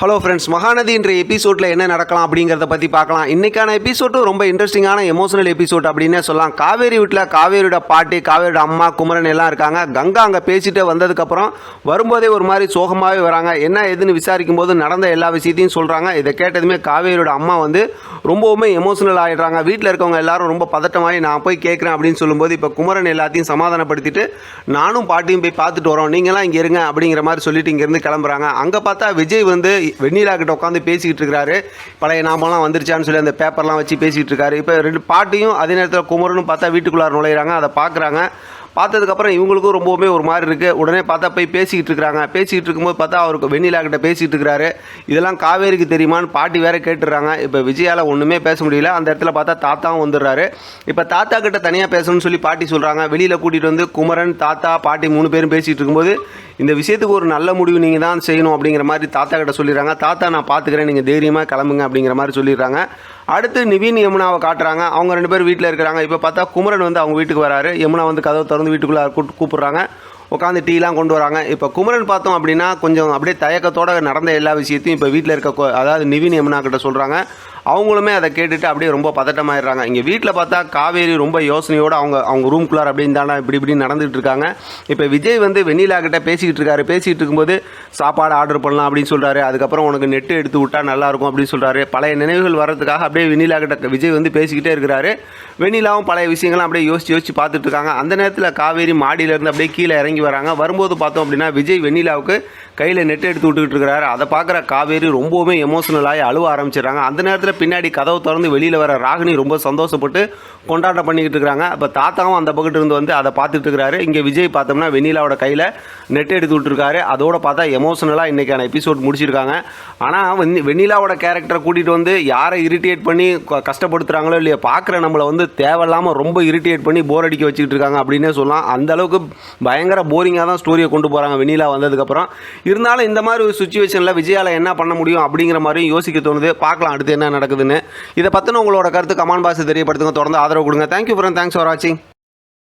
Hello friends, Mahanadi என்ற எபிசோடில் என்ன நடக்கலாம் அப்படிங்கிறத பற்றி பார்க்கலாம். இன்றைக்கான எபிசோடு ரொம்ப இன்ட்ரெஸ்டிங்கான எமோஷனல் எபிசோட் அப்படின்னே சொல்லலாம். காவேரி வீட்டில் காவேரியோட பாட்டி, காவேரியோட அம்மா, குமரன் எல்லாம் இருக்காங்க. கங்கா அங்கே பேசிட்டு வந்ததுக்கப்புறம் வரும்போதே ஒரு மாதிரி சோகமாகவே வராங்க. என்ன ஏதுன்னு விசாரிக்கும் போது நடந்த எல்லா விஷயத்தையும் சொல்கிறாங்க. இதை கேட்டதுமே காவேரியோட அம்மா ரொம்பவுமே எமோஷனல் ஆகிடுறாங்க. வீட்டில் இருக்கவங்க எல்லாரும் ரொம்ப பதட்டமாகி நான் போய் கேட்குறேன் அப்படின்னு சொல்லும்போது, இப்போ குமரன் எல்லாத்தையும் சமாதானப்படுத்திட்டு நானும் பாட்டியும் போய் பார்த்துட்டு வரோம், நீங்களாம் இங்கே இருங்க அப்படிங்கிற மாதிரி சொல்லிட்டு இங்கேருந்து கிளம்புறாங்க. அங்கே பார்த்தா விஜய் வெண்ணிலா கிட்ட உட்காந்து பேசிக்கிட்டு இருக்காரு. பழைய நாமெல்லாம் வந்துருச்சான்னு சொல்லி அந்த பேப்பர்லாம் வச்சு பேசிகிட்டு இருக்காரு. இப்போ ரெண்டு பாட்டியும் அதே நேரத்தில் குமரனும் பார்த்தா வீட்டுக்குள்ளார நுழையிறாங்க. அதை பார்க்குறாங்க. பார்த்ததுக்கப்புறம் இவங்களுக்கும் ரொம்பவுமே ஒரு மாதிரி இருக்குது. உடனே பார்த்தா போய் பேசிக்கிட்டு இருக்கிறாங்க. பேசிக்கிட்டு இருக்கும்போது பார்த்தா அவருக்கு வெண்ணிலா கிட்ட பேசிகிட்டு இருக்கிறாரு. இதெல்லாம் காவேரிக்கு தெரியுமான்னு பாட்டி வேறு கேட்டுடுறாங்க. இப்போ விஜயால் ஒன்றுமே பேச முடியல. அந்த இடத்துல பார்த்தா தாத்தாவும் வந்துடுறாரு. இப்போ தாத்தா கிட்ட தனியாக பேசணும்னு சொல்லி பாட்டி சொல்கிறாங்க. வெளியில் கூட்டிகிட்டு வந்து குமரன், தாத்தா, பாட்டி 3 பேரும் பேசிகிட்டு இருக்கும்போது இந்த விஷயத்துக்கு ஒரு நல்ல முடிவு நீங்கள் தான் செய்யணும் அப்படிங்கிற மாதிரி தாத்தா கிட்ட சொல்லிடுறாங்க. தாத்தா நான் பார்த்துக்கிறேன், நீங்கள் தைரியமாக கிளம்புங்க அப்படிங்கிற மாதிரி சொல்லிடுறாங்க. அடுத்து நிவின், யமுனாவை காட்டுறாங்க. அவங்க 2 பேர் வீட்டில் இருக்கிறாங்க. இப்போ பார்த்தா குமரன் அவங்க வீட்டுக்கு வராரு. யமுனா கதவை திறந்து வீட்டுக்குள்ளே கூப்பிட்றாங்க. உட்காந்து டீலாம் கொண்டு வராங்க. இப்போ குமரன் பார்த்தோம் அப்படின்னா கொஞ்சம் அப்படியே தயக்கத்தோடு நடந்த எல்லா விஷயத்தையும் இப்போ வீட்டில் இருக்க அதாவது நிவின், யமுனா கிட்ட சொல்கிறாங்க. அவங்களுமே அதை கேட்டுட்டு அப்படியே ரொம்ப பதட்டமாயிடுறாங்க. இங்கே வீட்டில் பார்த்தா காவேரி ரொம்ப யோசனையோடு அவங்க ரூம்குள்ளார் அப்படின்னு தானே இப்படி நடந்துகிட்டு இருக்காங்க. இப்போ விஜய் வெண்ணிலா கிட்ட பேசிக்கிட்டு இருக்காரு. பேசிகிட்டு இருக்கும்போது சாப்பாடு ஆர்டர் பண்ணலாம் அப்படின்னு சொல்கிறாரு. அதுக்கப்புறம் உனக்கு நெட்டு எடுத்து விட்டால் நல்லாயிருக்கும் அப்படின்னு சொல்கிறாரு. பழைய நினைவுகள் வர்றதுக்காக அப்படியே வெண்ணிலா கிட்ட விஜய் பேசிக்கிட்டே இருக்கிறாரு. வெண்ணிலாவும் பழைய விஷயங்கள்லாம் அப்படியே யோசிச்சு பார்த்துட்டு இருக்காங்க. அந்த நேரத்தில் காவேரி மாடியிலேருந்து அப்படியே கீழே இறங்கி வராங்க. வரும்போது பார்த்தோம் அப்படின்னா விஜய் வெண்ணிலாவுக்கு கையில் நெட் எடுத்து விட்டுக்கிட்டு இருக்கிறாரு. அதை பார்க்குற காவேரி ரொம்பவுமே எமோஷனலாகி அழுவ ஆரம்பிச்சிடுறாங்க. அந்த நேரத்தில் பின்னாடி கதவு திறந்து வெளியில் வர ராகினி ரொம்ப சந்தோஷப்பட்டு கொண்டாட்டம் பண்ணிக்கிட்டு இருக்கிறாங்க. அப்போ தாத்தாவும் அந்த பக்கத்து இருந்து அதை பார்த்துட்டு இருக்கிறாரு. இங்கே விஜய் பார்த்தோம்னா வெண்ணிலாவோட கையில் நெட் எடுத்து விட்டுருக்காரு. அதோட பார்த்தா எமோஷனலாக இன்றைக்கான எபிசோட் முடிச்சிருக்காங்க. ஆனால் வெண்ணிலாவோட கேரக்டரை கூட்டிகிட்டு யாரை இரிட்டேட் பண்ணி கஷ்டப்படுத்துகிறாங்களோ இல்லையா, பார்க்குற நம்மளை தேவையில்லாமல் ரொம்ப இரிட்டேட் பண்ணி போர் அடிக்க வச்சுக்கிட்டு இருக்காங்க அப்படின்னே சொல்லலாம். அந்த அளவுக்கு பயங்கர போரிங்காக தான் ஸ்டோரியை கொண்டு போகிறாங்க வெண்ணிலா வந்ததுக்கப்புறம். இருந்தாலும் இந்த மாதிரி ஒரு சுச்சுவேஷனில் விஜயால் என்ன பண்ண முடியும் அப்படிங்கிற மாதிரியும் யோசிக்க தோணுது. பார்க்கலாம் அடுத்து என்ன நடக்குதுன்னு. இதை பற்றின உங்களோட கருத்து கமெண்ட் பாக்ஸில் தெரியப்படுத்துங்க. தொடர்ந்து ஆதரவு கொடுங்க. தேங்க்யூ ஃப்ரெண்ட், தேங்க்ஸ் ஃபார் வாட்சிங்.